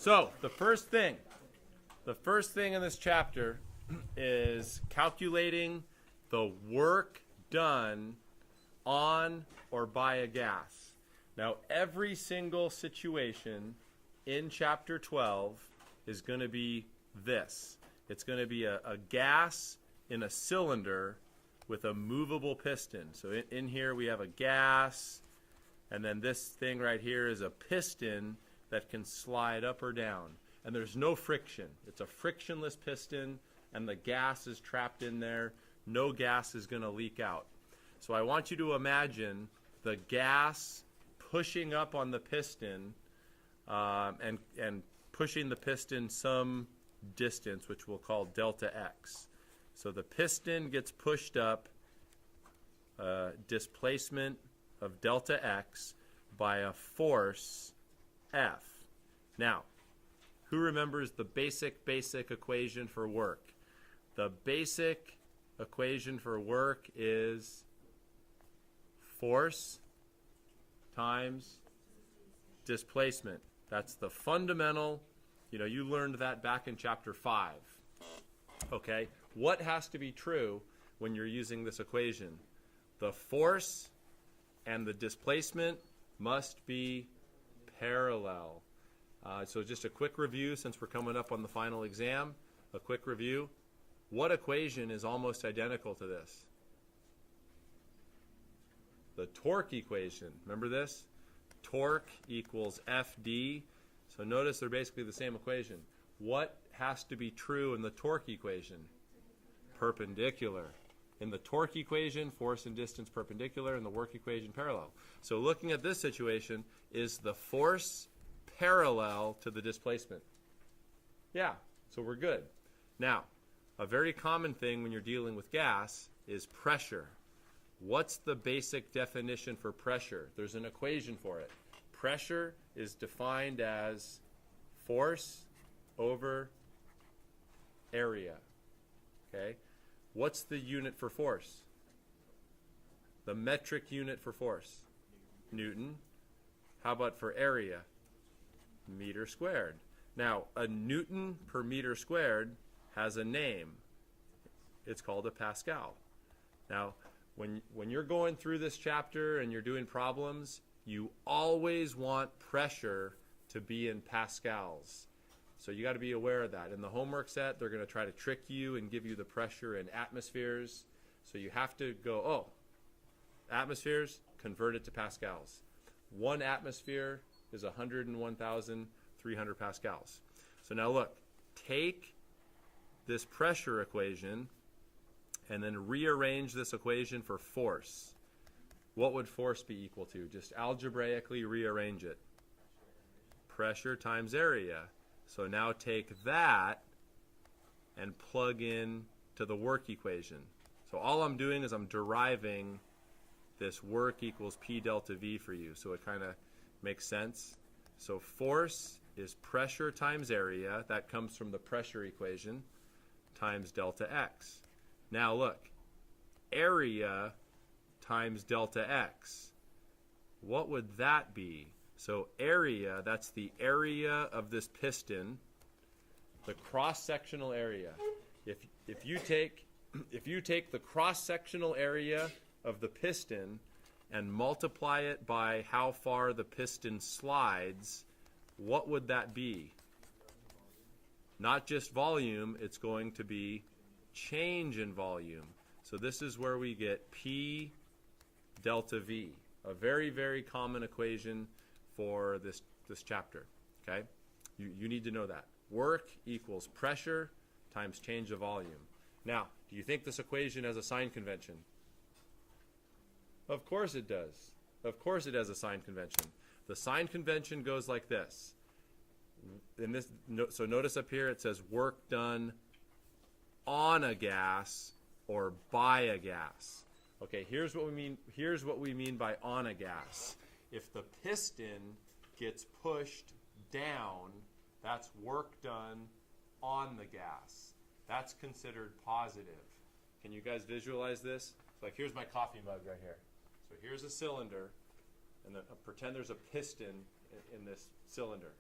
So the first thing in this chapter is calculating the work done on or by a gas. Now, every single situation in chapter 12 is going to be this. It's going to be a gas in a cylinder with a movable piston. So in here we have a gas, and then this thing right here is a piston that can slide up or down. And there's no friction. It's a frictionless piston, and the gas is trapped in there. No gas is going to leak out. So I want you to imagine the gas pushing up on the piston and pushing the piston some distance, which we'll call delta x. So the piston gets pushed up, displacement of delta x by a force F. Now, who remembers the basic equation for work? The basic equation for work is force times displacement. That's the fundamental. You learned that back in chapter 5. Okay? What has to be true when you're using this equation? The force and the displacement must be parallel. So just a quick review, since we're coming up on the final exam. A quick review. What equation is almost identical to this? The torque equation. Remember this? Torque equals FD. So notice they're basically the same equation. What has to be true in the torque equation? Perpendicular. In the torque equation, force and distance perpendicular. In the work equation, parallel. So looking at this situation, is the force parallel to the displacement? Yeah, so we're good. Now, a very common thing when you're dealing with gas is pressure. What's the basic definition for pressure? There's an equation for it. Pressure is defined as force over area. Okay? What's the unit for force? The metric unit for force? Newton. How about for area? Meter squared. Now, a Newton per meter squared has a name. It's called a Pascal. Now, when you're going through this chapter and you're doing problems, you always want pressure to be in pascals. So you got to be aware of that. In the homework set, they're going to try to trick you and give you the pressure in atmospheres. So you have to go, atmospheres, convert it to pascals. 1 atmosphere is 101,300 pascals. So now look, take this pressure equation and then rearrange this equation for force. What would force be equal to? Just algebraically rearrange it. Pressure times area. So now take that and plug in to the work equation. So all I'm doing is I'm deriving this work equals P delta V for you. So it kind of makes sense. So force is pressure times area. That comes from the pressure equation times delta X. Now look, area times delta X. What would that be? So area, that's the area of this piston, the cross-sectional area. If you take the cross-sectional area of the piston and multiply it by how far the piston slides, what would that be? Not just volume, it's going to be change in volume. So this is where we get P delta V, a very, very common equation for this chapter. Okay? You need to know that. Work equals pressure times change of volume. Now, do you think this equation has a sign convention? Of course it does. Of course it has a sign convention. The sign convention goes like this. So notice up here it says work done on a gas or by a gas. Okay, here's what we mean. Here's what we mean by on a gas. If the piston gets pushed down, that's work done on the gas. That's considered positive. Can you guys visualize this? So like here's my coffee mug right here. So here's a cylinder, and then pretend there's a piston in this cylinder.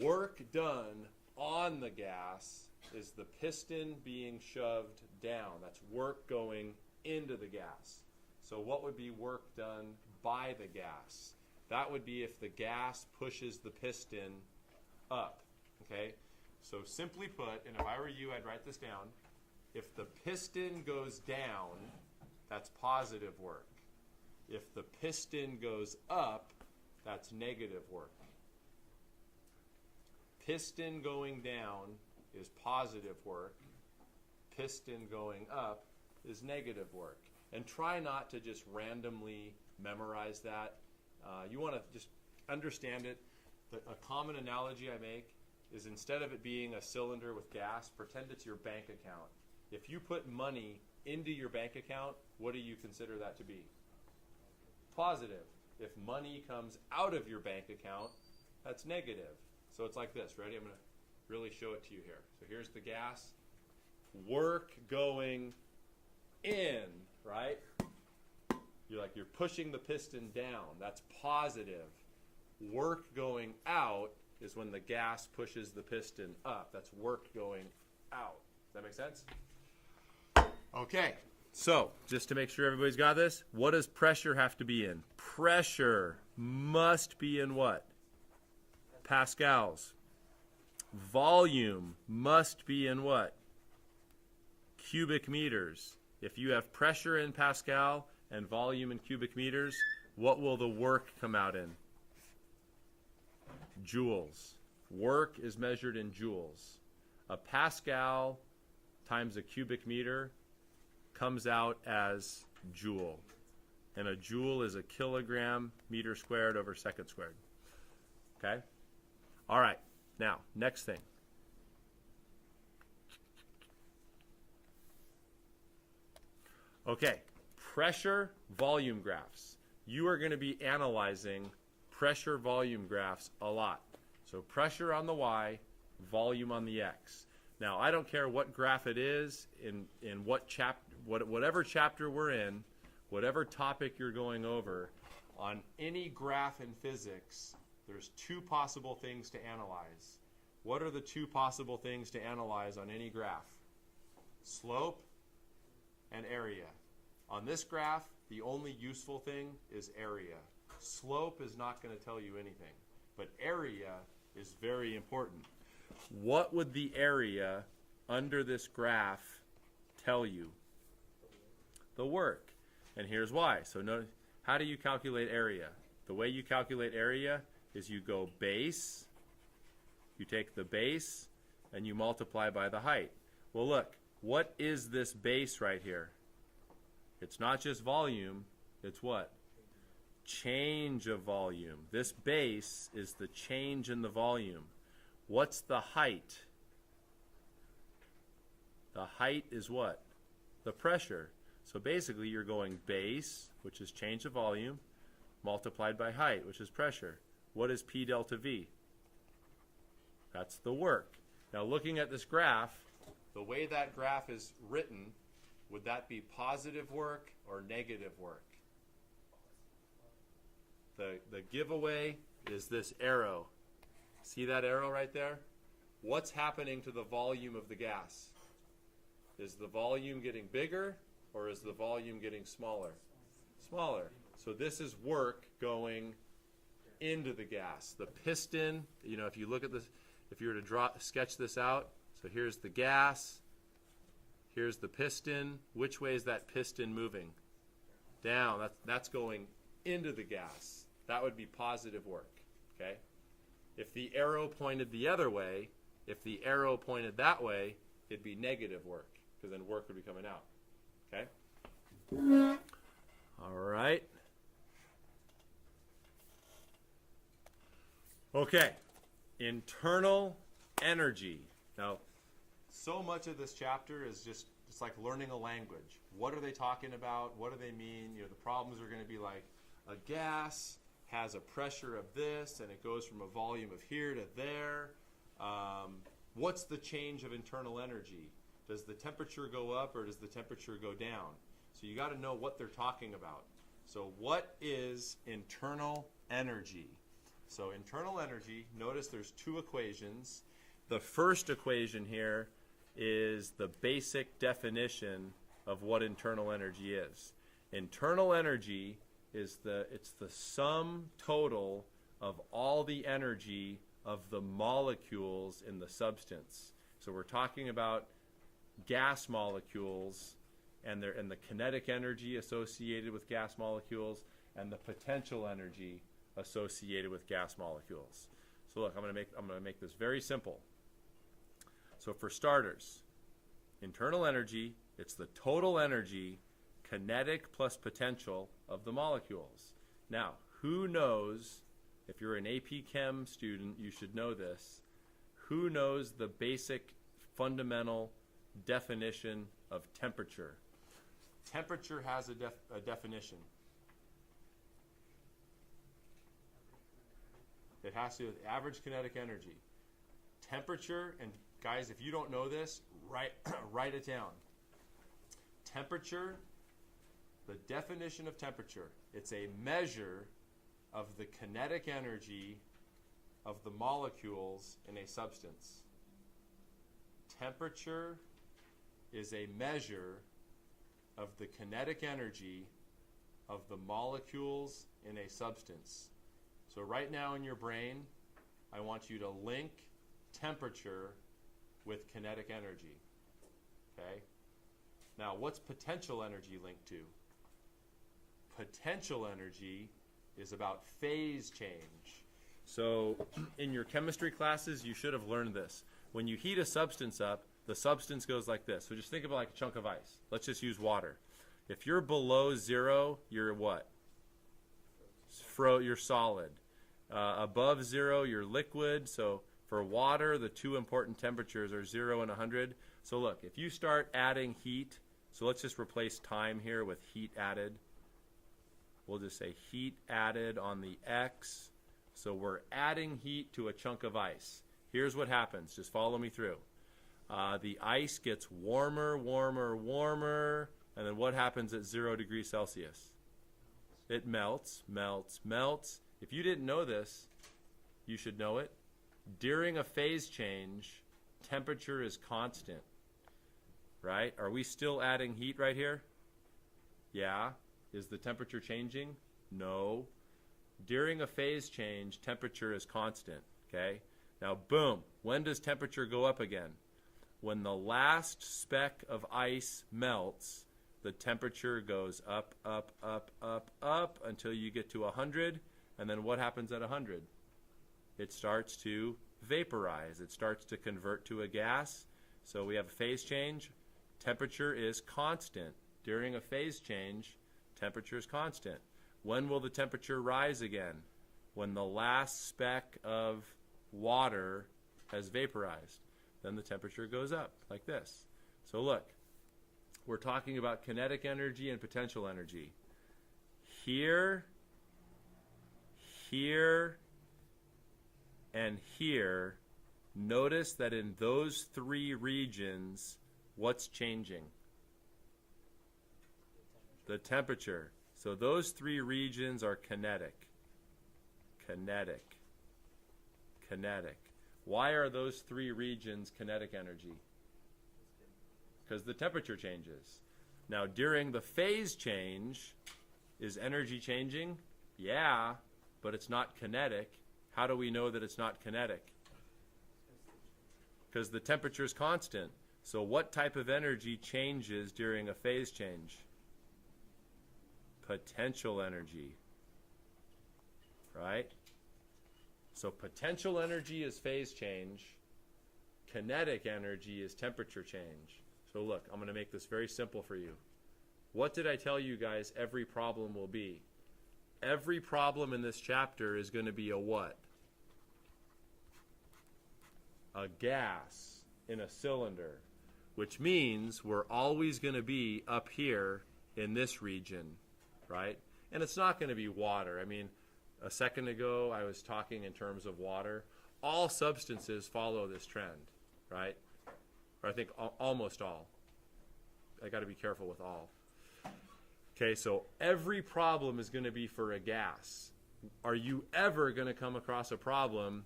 Work done on the gas is the piston being shoved down. That's work going into the gas. So what would be work done by the gas? That would be if the gas pushes the piston up, okay? So simply put, and if I were you, I'd write this down. If the piston goes down, that's positive work. If the piston goes up, that's negative work. Piston going down is positive work. Piston going up is negative work. And try not to just randomly memorize that. You want to just understand it. A common analogy I make is instead of it being a cylinder with gas, pretend it's your bank account. If you put money into your bank account, what do you consider that to be? Positive. If money comes out of your bank account, that's negative. So it's like this. Ready? I'm going to really show it to you here. So here's the gas. Work going in, right? You're pushing the piston down. That's positive. Work going out is when the gas pushes the piston up. That's work going out. Does that make sense? Okay. So, just to make sure everybody's got this, what does pressure have to be in? Pressure must be in what? Pascals. Volume must be in what? Cubic meters. If you have pressure in Pascal and volume in cubic meters, what will the work come out in? Joules. Work is measured in joules. A Pascal times a cubic meter comes out as joule. And a joule is a kilogram meter squared over second squared. Okay? All right. Now, next thing. Okay. Pressure volume graphs. You are going to be analyzing pressure volume graphs a lot. So pressure on the y, volume on the x. Now, I don't care what graph it is, in what whatever chapter we're in, whatever topic you're going over, on any graph in physics, there's two possible things to analyze. What are the two possible things to analyze on any graph? Slope and area. On this graph, the only useful thing is area. Slope is not going to tell you anything, but area is very important. What would the area under this graph tell you? The work. And here's why. So notice, how do you calculate area? The way you calculate area is you go base, you take the base, and you multiply by the height. Well, look, what is this base right here? It's not just volume, it's what? Change of volume. This base is the change in the volume. What's the height? The height is what? The pressure. So basically you're going base, which is change of volume, multiplied by height, which is pressure. What is P delta V? That's the work. Now looking at this graph, the way that graph is written, would that be positive work or negative work? The giveaway is this arrow. See that arrow right there? What's happening to the volume of the gas? Is the volume getting bigger or is the volume getting smaller? Smaller. So this is work going into the gas. The piston, if you look at this, if you were to sketch this out, so here's the gas, here's the piston. Which way is that piston moving? Down. That's going into the gas. That would be positive work. Okay? If the arrow pointed the other way, if the arrow pointed that way, it'd be negative work, because then work would be coming out. Okay? All right. Okay. Internal energy. Now, so much of this chapter is just it's like learning a language. What are they talking about? What do they mean? The problems are going to be like a gas has a pressure of this, and it goes from a volume of here to there. What's the change of internal energy? Does the temperature go up or does the temperature go down? So you got to know what they're talking about. So what is internal energy? So internal energy, notice there's two equations. The first equation here is the basic definition of what internal energy is. Internal energy is it's the sum total of all the energy of the molecules in the substance. So we're talking about gas molecules and the kinetic energy associated with gas molecules and the potential energy associated with gas molecules. So look, I'm going to make this very simple. So for starters, internal energy, it's the total energy, kinetic plus potential of the molecules. Now, who knows, if you're an AP Chem student, you should know this, who knows the basic fundamental definition of temperature? Temperature has a definition. It has to do with average kinetic energy. Temperature, and guys, if you don't know this, write it down. Temperature, the definition of temperature, it's a measure of the kinetic energy of the molecules in a substance. Temperature is a measure of the kinetic energy of the molecules in a substance. So right now in your brain, I want you to link temperature with kinetic energy. Okay? Now, what's potential energy linked to? Potential energy is about phase change. So in your chemistry classes, you should have learned this. When you heat a substance up, the substance goes like this. So just think of it like a chunk of ice. Let's just use water. If you're below zero, you're what? You're solid. Above zero, you're liquid. So for water, the two important temperatures are 0 and 100. So look, if you start adding heat, so let's just replace time here with heat added. We'll just say heat added on the X. So we're adding heat to a chunk of ice. Here's what happens. Just follow me through. The ice gets warmer, warmer, warmer. And then what happens at 0 degrees Celsius? It melts, melts, melts. If you didn't know this, you should know it. During a phase change, temperature is constant. Right? Are we still adding heat right here? Yeah. Is the temperature changing? No. During a phase change, temperature is constant. Okay? Now, boom. When does temperature go up again? When the last speck of ice melts, the temperature goes up, up, up, up, up until you get to 100. And then what happens at 100? It starts to vaporize. It starts to convert to a gas. So we have a phase change. Temperature is constant. During a phase change, temperature is constant. When will the temperature rise again? When the last speck of water has vaporized. Then the temperature goes up like this. So look, we're talking about kinetic energy and potential energy. Here, here, and here, notice that in those three regions, what's changing? The temperature. So those three regions are kinetic. Kinetic. Kinetic. Why are those three regions kinetic energy? Because the temperature changes. Now, during the phase change, is energy changing? Yeah, but it's not kinetic. How do we know that it's not kinetic? Because the temperature is constant. So what type of energy changes during a phase change? Potential energy. Right? So potential energy is phase change. Kinetic energy is temperature change. So look, I'm going to make this very simple for you. What did I tell you guys every problem will be? Every problem in this chapter is going to be a what? A gas in a cylinder, which means we're always going to be up here in this region, right? And it's not going to be water. I mean, a second ago I was talking in terms of water. All substances follow this trend, right? Or I think almost all. I got to be careful with all. Okay, so every problem is going to be for a gas. are you ever going to come across a problem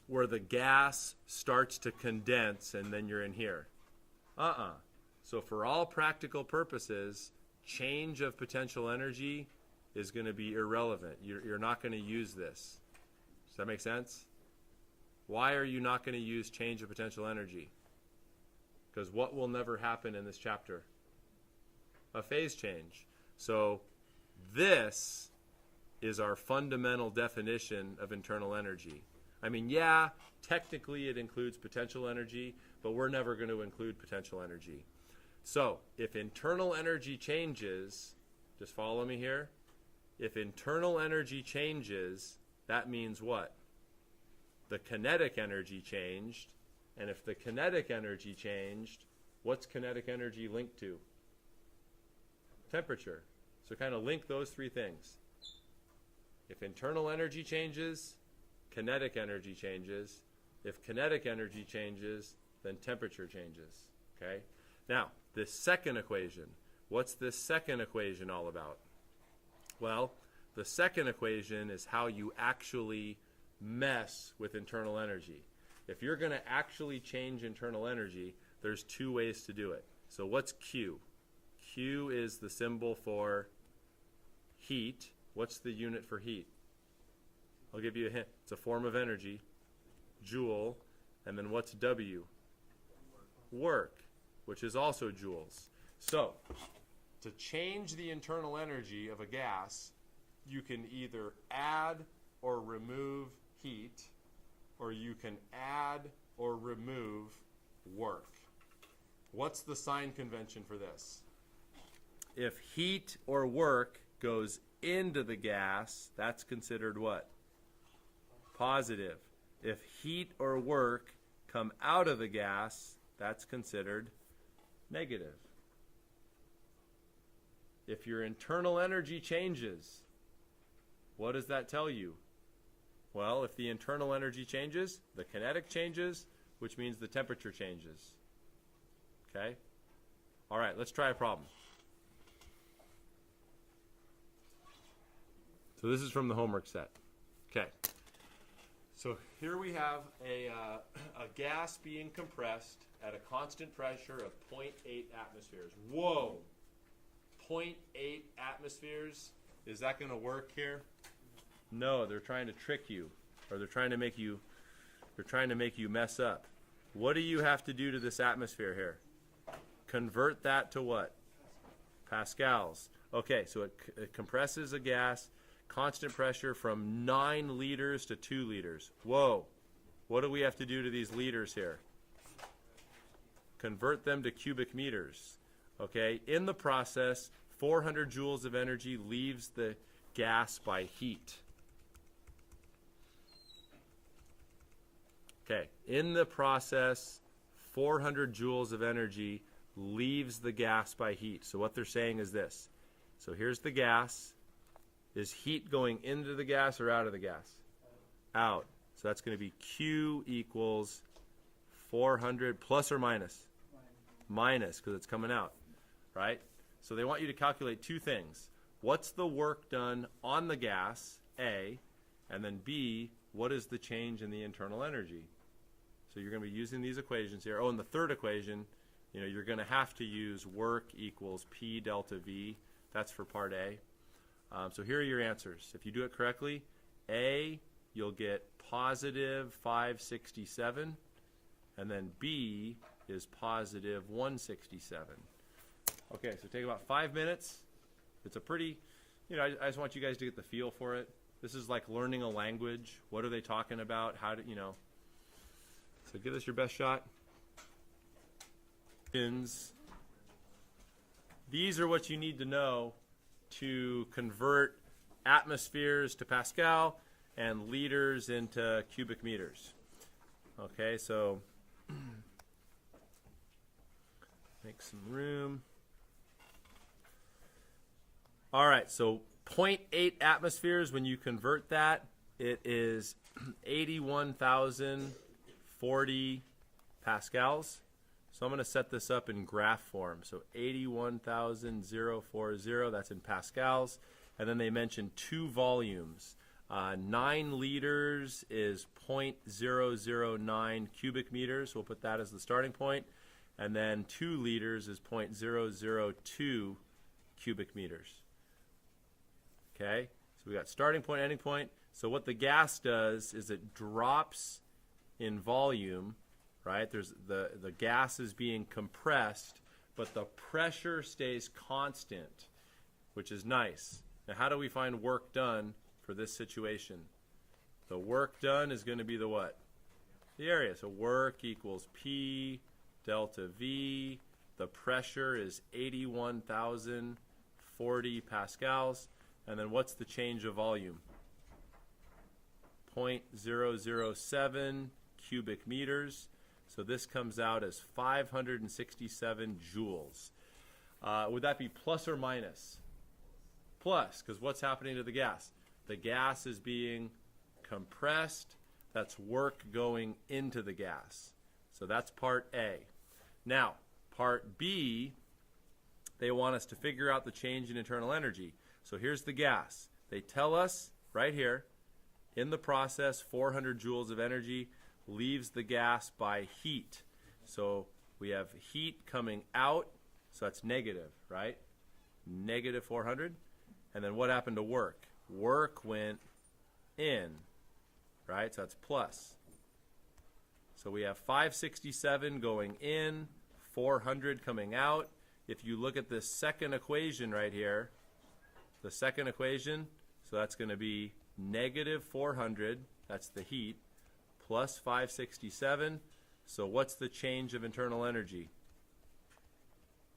where the gas starts to condense and then you're in here? So for all practical purposes, change of potential energy is going to be irrelevant. You're not going to use this. Does that make sense? Why are you not going to use change of potential energy? Because what will never happen in this chapter? A phase change. So this is our fundamental definition of internal energy. I mean, yeah, technically it includes potential energy, but we're never going to include potential energy. So if internal energy changes, just follow me here. If internal energy changes, that means what? The kinetic energy changed. And if the kinetic energy changed, what's kinetic energy linked to? Temperature. So kind of link those three things. If internal energy changes, kinetic energy changes. If kinetic energy changes, then temperature changes. Okay? Now, this second equation. What's this second equation all about? Well, the second equation is how you actually mess with internal energy. If you're going to actually change internal energy, there's two ways to do it. So what's Q? Q is the symbol for heat. What's the unit for heat? I'll give you a hint. It's a form of energy. Joule. And then what's W? Work, which is also joules. So to change the internal energy of a gas, you can either add or remove heat, or you can add or remove work. What's the sign convention for this? If heat or work goes into the gas, that's considered what? Positive. If heat or work come out of the gas, that's considered negative. If your internal energy changes, what does that tell you? Well, if the internal energy changes, the kinetic changes, which means the temperature changes. Okay? All right, let's try a problem. So this is from the homework set. Okay. So here we have a gas being compressed at a constant pressure of 0.8 atmospheres. Whoa! 0.8 atmospheres? Is that going to work here? No, they're trying to trick you, or they're trying to make you mess up. What do you have to do to this atmosphere here? Convert that to what? Pascals. Okay, so it compresses a gas, constant pressure from 9 liters to 2 liters. Whoa. What do we have to do to these liters here? Convert them to cubic meters. Okay, in the process, 400 joules of energy leaves the gas by heat. Okay, in the process, 400 joules of energy leaves the gas by heat. So what they're saying is this. So here's the gas. Is heat going into the gas or out of the gas? Out. So that's going to be Q equals 400 plus or minus? Minus, because it's coming out, right? So they want you to calculate two things. What's the work done on the gas, A, and then B, what is the change in the internal energy? So you're going to be using these equations here. Oh, and the third equation, you're going to have to use work equals P delta V. That's for part A. So here are your answers. If you do it correctly, A, you'll get positive 567, and then B is positive 167. Okay, so take about 5 minutes. It's a pretty, I just want you guys to get the feel for it. This is like learning a language. What are they talking about? How do, So give this your best shot. These are what you need to know to convert atmospheres to Pascal and liters into cubic meters. Okay, so make some room. All right, so 0.8 atmospheres, when you convert that, it is 81,040 pascals. So I'm going to set this up in graph form. So 81,040, that's in pascals. And then they mentioned 2 volumes. 9 liters is 0.009 cubic meters. We'll put that as the starting point. And then 2 liters is 0.002 cubic meters. Okay, so we got starting point, ending point. So what the gas does is it drops in volume, right? There's the gas is being compressed, but the pressure stays constant, which is nice. Now, how do we find work done for this situation? The work done is going to be the what? The area. So work equals P delta V. The pressure is 81,040 pascals. And then what's the change of volume? 0.007 cubic meters. So this comes out as 567 joules. Would that be plus or minus? Plus, because what's happening to the gas? The gas is being compressed. That's work going into the gas. So that's part A. Now, part B, they want us to figure out the change in internal energy. So here's the gas. They tell us right here, in the process, 400 joules of energy leaves the gas by heat. So we have heat coming out, so that's negative, right? Negative 400. And then what happened to work? Work went in, right? So that's plus. So we have 567 going in, 400 coming out. If you look at this second equation right here, the second equation, so that's going to be negative 400, that's the heat, plus 567. So what's the change of internal energy?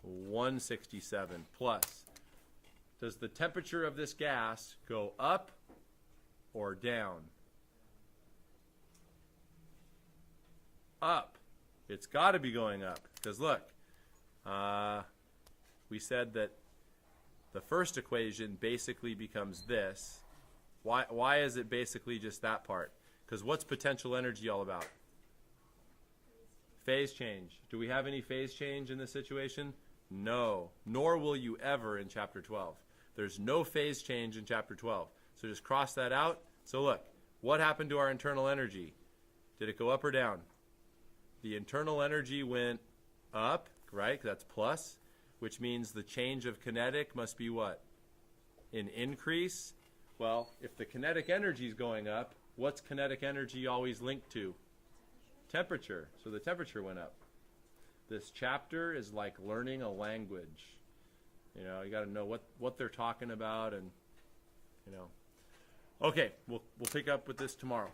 167 plus. Does the temperature of this gas go up or down? Up. It's got to be going up. Because look, we said that the first equation basically becomes this. Why is it basically just that part? Because what's potential energy all about? Phase change. Do we have any phase change in this situation? No. Nor will you ever in chapter 12. There's no phase change in chapter 12. So just cross that out. So look, what happened to our internal energy? Did it go up or down? The internal energy went up, right? That's plus, which means the change of kinetic must be what? An increase. Well, if the kinetic energy is going up, what's kinetic energy always linked to? Temperature. So the temperature went up. This chapter is like learning a language. You know, you got to know what they're talking about, and you know. Okay, we'll pick up with this tomorrow.